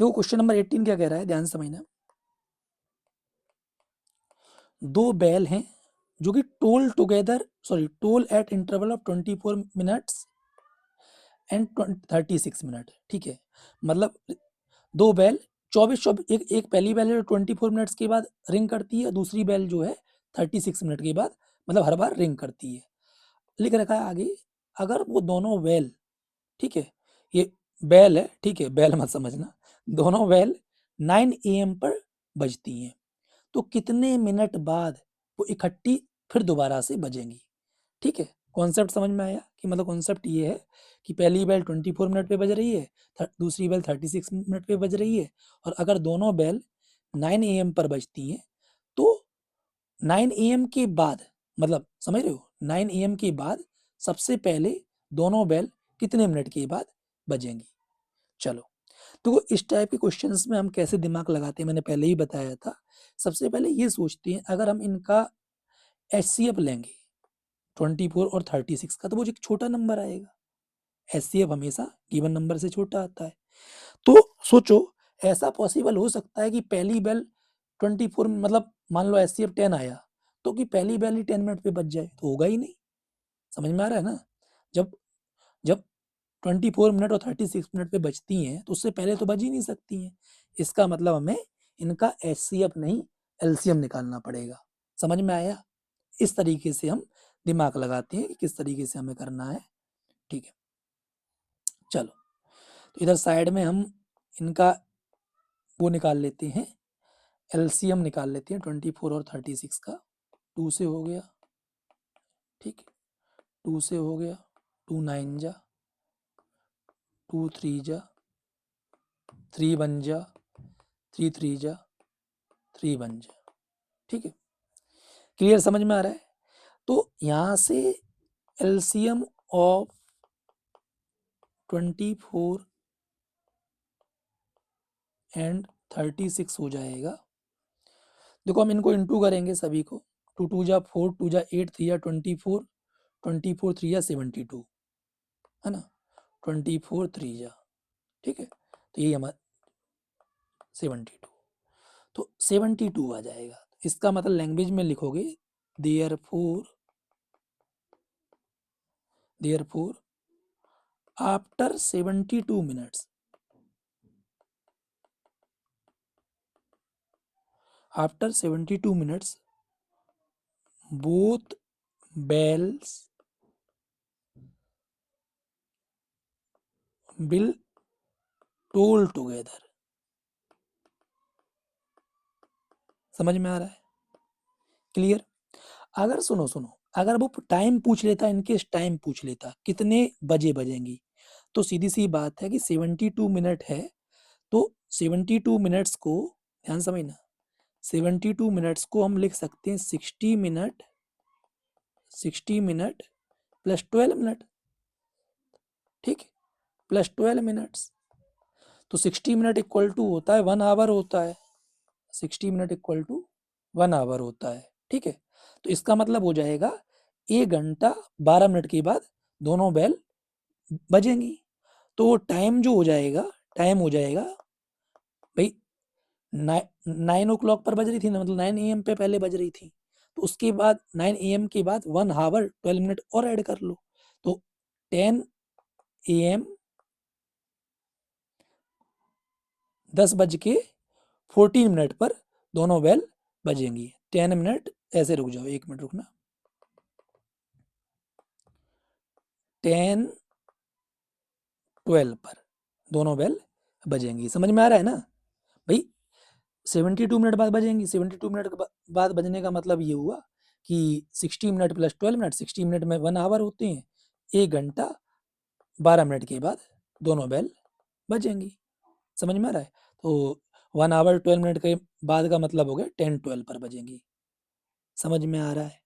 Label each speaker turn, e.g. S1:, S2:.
S1: देखो question number 18 क्या कह रहा है, ध्यान से समझना। दो बैल हैं जो कि toll eight interval of 24 minutes and 36 minute, ठीक है। मतलब दो बैल 24 एक पहली बैल है जो 24 मिनट्स के बाद रिंग करती है, दूसरी बैल जो है 36 मिनट के बाद, मतलब हर बार रिंग करती है। लिख रखा है आगे, अगर वो दोनों बैल, ठीक है, ये बैल है, ठीक है, बैल मत समझना, दोनों बैल 9 AM पर बजती हैं तो कितने मिनट बाद वो इकट्ठी फिर दोबारा से बजेंगी, ठीक है। कॉन्सेप्ट समझ में आया कि मतलब कॉन्सेप्ट ये है कि पहली बैल 24 मिनट पे बज रही है, दूसरी बैल 36 मिनट पे बज रही है, और अगर दोनों बैल 9 AM पर बजती हैं तो 9 AM के बाद, मतलब समझ रहे हो, 9 AM के बाद सबसे पहले दोनों बैल कितने मिनट के बाद बजेंगी। चलो, तो इस टाइप के क्वेश्चंस में हम कैसे दिमाग लगाते हैं मैंने पहले ही बताया था। सबसे पहले ये सोचते हैं अगर हम इनका एचसीएफ लेंगे 24 और 36 का, तो वो एक छोटा नंबर आएगा। एचसीएफ हमेशा गिवन नंबर से छोटा आता है। तो सोचो, ऐसा पॉसिबल हो सकता है कि पहली बेल 24, मतलब मान लो एचसीएफ 10 आया तो कि पहली बेल ही 10 मिनट पे बज जाए, तो होगा ही नहीं। समझ में आ रहा है ना। जब जब 24 मिनट और 36 मिनट पे बजती हैं तो उससे पहले तो बज ही नहीं सकती हैं। इसका मतलब हमें इनका एचसीएफ नहीं एलसीएम निकालना पड़ेगा। समझ में आया। इस तरीके से हम दिमाग लगाते हैं कि किस तरीके से हमें करना है, ठीक है। चलो, तो इधर साइड में हम इनका वो निकाल लेते हैं, एलसीएम निकाल लेते हैं 24 और 36 का। 2 से हो गया, ठीक है, 2 से हो गया, 2 9 जा, 2 3 जा, 3 1 जा, 3 3 जा, 3 1 जा, ठीक है। क्लियर, समझ में आ रहा है। तो यहाँ से एलसीएम ऑफ 24 एंड 36 हो जाएगा। देखो हम इनको इंटू करेंगे सभी को, 2 2 जा 4, 2 जा 8, 3 जा 24, 24 3 जा 72, है ना, 24 3 जा, ठीक है। तो ये हमारा 72, तो 72 आ जाएगा। इसका मतलब लैंग्वेज में लिखोगे therefore after 72 minutes, after 72 minutes both bells will toll together। समझ में आ रहा है, क्लियर। अगर सुनो अगर वो टाइम पूछ लेता, इनकेस टाइम पूछ लेता कितने बजे बजेंगी, तो सीधी सी बात है कि 72 मिनट है तो 72 मिनट्स को, ध्यान समझना, 72 मिनट्स को हम लिख सकते हैं 60 मिनट प्लस 12 मिनट, ठीक है, प्लस 12 मिनट्स। तो 60 मिनट इक्वल टू होता है 1 आवर होता है, 60 मिनट इक्वल टू 1 आवर होता है, ठीक है। तो इसका मतलब हो जाएगा 1 घंटा 12 मिनट के बाद दोनों बैल बजेंगी। तो टाइम जो हो जाएगा, टाइम हो जाएगा भाई 9 o'clock पर बज रही थी ना, मतलब 9 AM पे पहले बज रही थी, तो उसके बाद 9 AM के बाद 1 आवर 12 मिनट और ऐड कर लो, तो 10 AM 10 बज के 14 मिनट पर दोनों बेल बजेंगी। 10 मिनट, ऐसे रुक जाओ, 1 मिनट रुकना, 10 12 पर दोनों बेल बजेंगी। समझ में आ रहा है ना भाई। 72 मिनट बाद बजेंगी, 72 मिनट बाद बजने का मतलब ये हुआ कि 60 मिनट प्लस 12 मिनट, 60 मिनट में 1 आवर होते हैं, 1 घंटा 12 मिनट के बाद दोनों बेल बजेंगी। समझ में आ रहा है। तो 1 आवर 12 मिनट के बाद का मतलब हो गया 10 12 पर बजेंगी। समझ में आ रहा है।